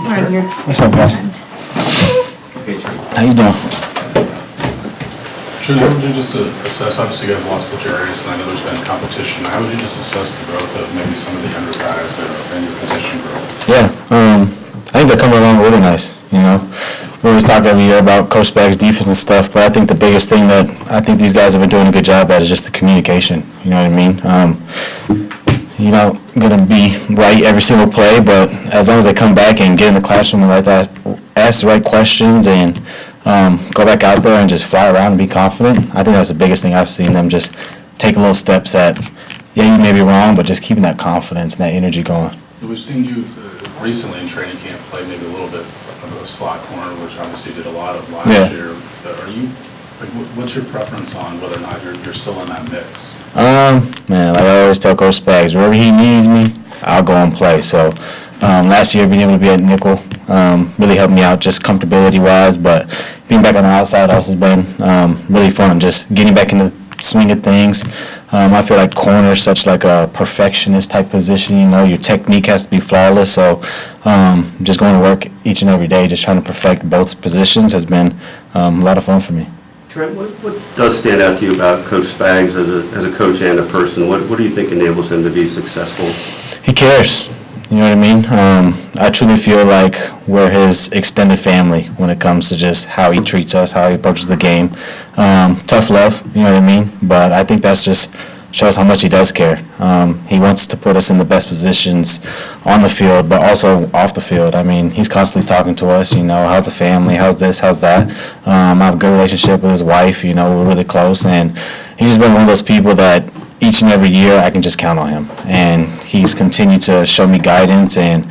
Right, you're What's up, guys? How you doing? Sure, how would you just assess, obviously you guys lost to Jarius, and I know there's been competition. How would you just assess the growth of maybe some of the younger guys that are in your position group? Yeah, I think they're coming along really nice, you know. We always talk every year about Coach Spags' defense and stuff, but I think the biggest thing that I think these guys have been doing a good job at is just the communication, you know what I mean? You're not going to be right every single play, but as long as they come back and get in the classroom and ask the right questions and go back out there and just fly around and be confident, I think that's the biggest thing I've seen them just take a little steps at. Yeah, you may be wrong, but just keeping that confidence and that energy going. We've seen you recently in training camp play maybe a little bit of a slot corner, which obviously you did a lot of last year. Are you, like, what's your preference on whether or not you're still in that mix? Man, like I always tell Coach Spags, wherever he needs me, I'll go and play. So last year being able to be at nickel really helped me out just comfortability-wise, but being back on the outside also has been really fun, just getting back into the swing of things. I feel like corner is such like a perfectionist type position, you know, your technique has to be flawless, so just going to work each and every day, just trying to perfect both positions has been a lot of fun for me. Trent, what does stand out to you about Coach Spags as a coach and a person? What do you think enables him to be successful? He cares. You know what I mean? I truly feel like we're his extended family when it comes to just how he treats us, how he approaches the game. Tough love, you know what I mean? But I think that's just shows how much he does care. He wants to put us in the best positions on the field, but also off the field. I mean, he's constantly talking to us, you know, how's the family, how's this, how's that. I have a good relationship with his wife, you know, we're really close, and he's just been one of those people that each and every year I can just count on him. And he's continued to show me guidance, and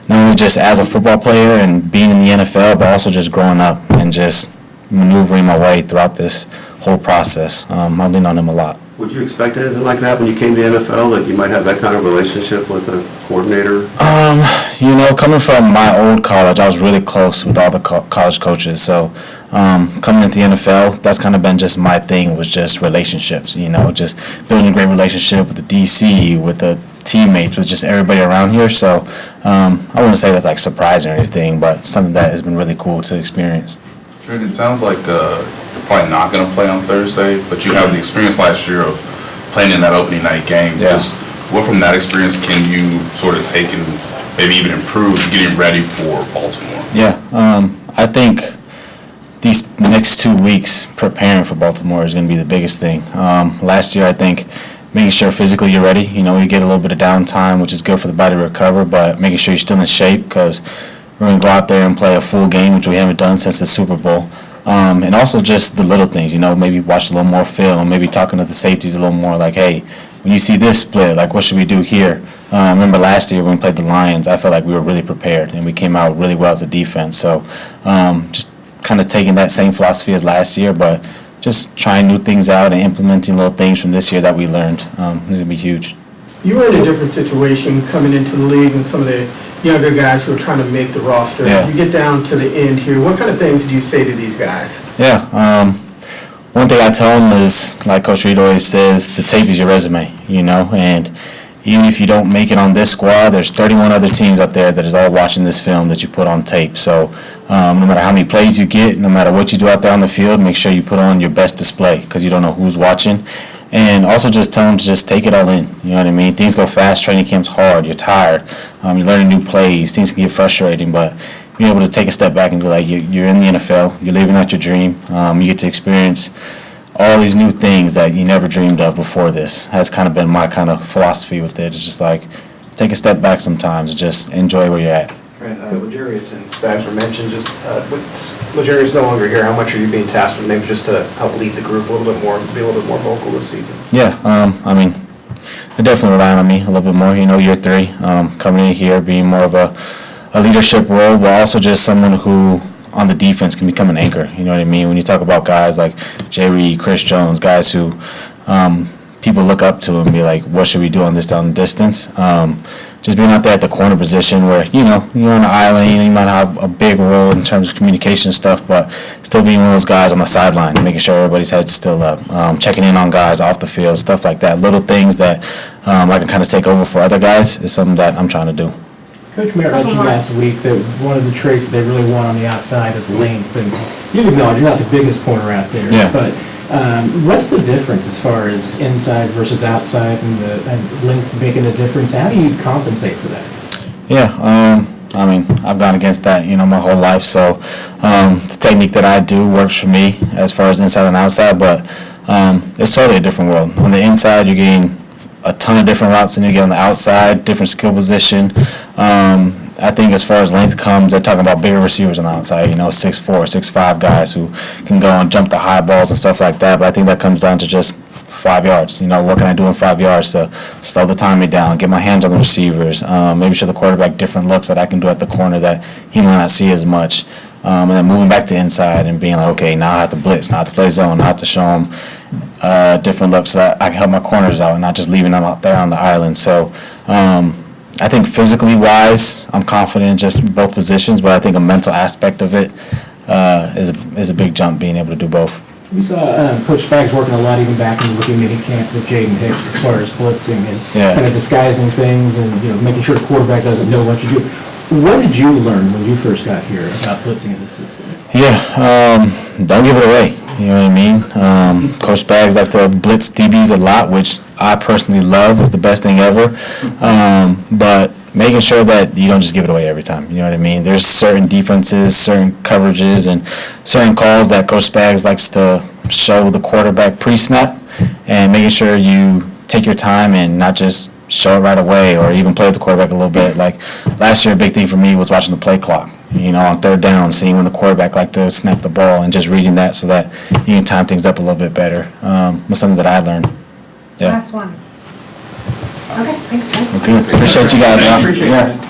not only just as a football player and being in the NFL, but also just growing up and just maneuvering my way throughout this whole process. I lean on him a lot. Would you expect anything like that when you came to the NFL, that you might have that kind of relationship with a coordinator? You know, coming from my old college, I was really close with all the college coaches. So coming into the NFL, that's kind of been just my thing, was just relationships, you know, just building a great relationship with the DC, with the teammates, with just everybody around here. So I wouldn't say that's like surprising or anything, but something that has been really cool to experience. Trent, it sounds like you're probably not going to play on Thursday, but you have the experience last year of playing in that opening night game. Yeah. Just what from that experience can you sort of take and maybe even improve getting ready for Baltimore? Yeah, I think these next 2 weeks preparing for Baltimore is going to be the biggest thing. Last year, I think making sure physically you're ready. You know, you get a little bit of downtime, which is good for the body to recover, but making sure you're still in shape, because we're going to go out there and play a full game, which we haven't done since the Super Bowl. And also just the little things, you know, maybe watch a little more film, maybe talking to the safeties a little more, like, hey, when you see this split, like, what should we do here? I remember last year when we played the Lions, I felt like we were really prepared, and we came out really well as a defense. So just kind of taking that same philosophy as last year, but just trying new things out and implementing little things from this year that we learned is going to be huge. You were in a different situation coming into the league than some of the younger guys who are trying to make the roster. Yeah. You get down to the end here. What kind of things do you say to these guys? Yeah, one thing I tell them is, like Coach Reed always says, the tape is your resume, you know, and even if you don't make it on this squad, there's 31 other teams out there that is all watching this film that you put on tape. So no matter how many plays you get, no matter what you do out there on the field, make sure you put on your best display, because you don't know who's watching. And also just tell them to just take it all in. You know what I mean? Things go fast. Training camp's hard. You're tired. You're learning new plays. Things can get frustrating, but being able to take a step back and be like, you're in the NFL. You're living out your dream. You get to experience all these new things that you never dreamed of before this. Has kind of been my kind of philosophy with it. It's just like, take a step back sometimes and just enjoy where you're at. Legarius and Spags were mentioned. Just with Legarius no longer here, how much are you being tasked with maybe just to help lead the group a little bit more, be a little bit more vocal this season? Yeah, I mean, they definitely rely on me a little bit more. You know, year 3, coming in here, being more of a leadership role, but also just someone who on the defense can become an anchor. You know what I mean? When you talk about guys like Jay Reed, Chris Jones, guys who people look up to and be like, what should we do on this down the distance? Just being out there at the corner position where, you know, you're on the island, you might have a big role in terms of communication and stuff, but still being one of those guys on the sideline, making sure everybody's head's still up, checking in on guys off the field, stuff like that. Little things that I can kind of take over for other guys is something that I'm trying to do. Coach Merritt mentioned last week that one of the traits that they really want on the outside is length, and you acknowledge you're not the biggest corner out there. Yeah. But what's the difference as far as inside versus outside and length making a difference? How do you compensate for that? Yeah, I mean, I've gone against that, my whole life. So the technique that I do works for me as far as inside and outside, but it's totally a different world. On the inside, you're getting a ton of different routes than you get on the outside, different skill position. I think as far as length comes, they're talking about bigger receivers on the outside, 6'4", 6'5" guys who can go and jump the high balls and stuff like that. But I think that comes down to just 5 yards. What can I do in 5 yards to slow the timing down, get my hands on the receivers, maybe show the quarterback different looks that I can do at the corner that he might not see as much. And then moving back to inside and being like, okay, now I have to blitz, now I have to play zone, now I have to show them different looks so that I can help my corners out and not just leaving them out there on the island. So I think physically wise, I'm confident in just both positions, but I think a mental aspect of it is a big jump, being able to do both. We saw Coach Spags working a lot even back in the rookie mini camp with Jaden Hicks as far as blitzing and kind of disguising things and making sure the quarterback doesn't know what you do. What did you learn when you first got here about blitzing in the system? Yeah, don't give it away. You know what I mean? Coach Spags likes to blitz DBs a lot, which I personally love. It's the best thing ever. But making sure that you don't just give it away every time. You know what I mean? There's certain defenses, certain coverages, and certain calls that Coach Spags likes to show the quarterback pre-snap, and making sure you take your time and not just show it right away or even play with the quarterback a little bit. Like last year, a big thing for me was watching the play clock. On third down, seeing when the quarterback liked to snap the ball and just reading that so that you can time things up a little bit better. Was something that I learned. Yeah. Last one. Okay, thanks, Trent. Okay. Appreciate you guys. Appreciate it. Yeah.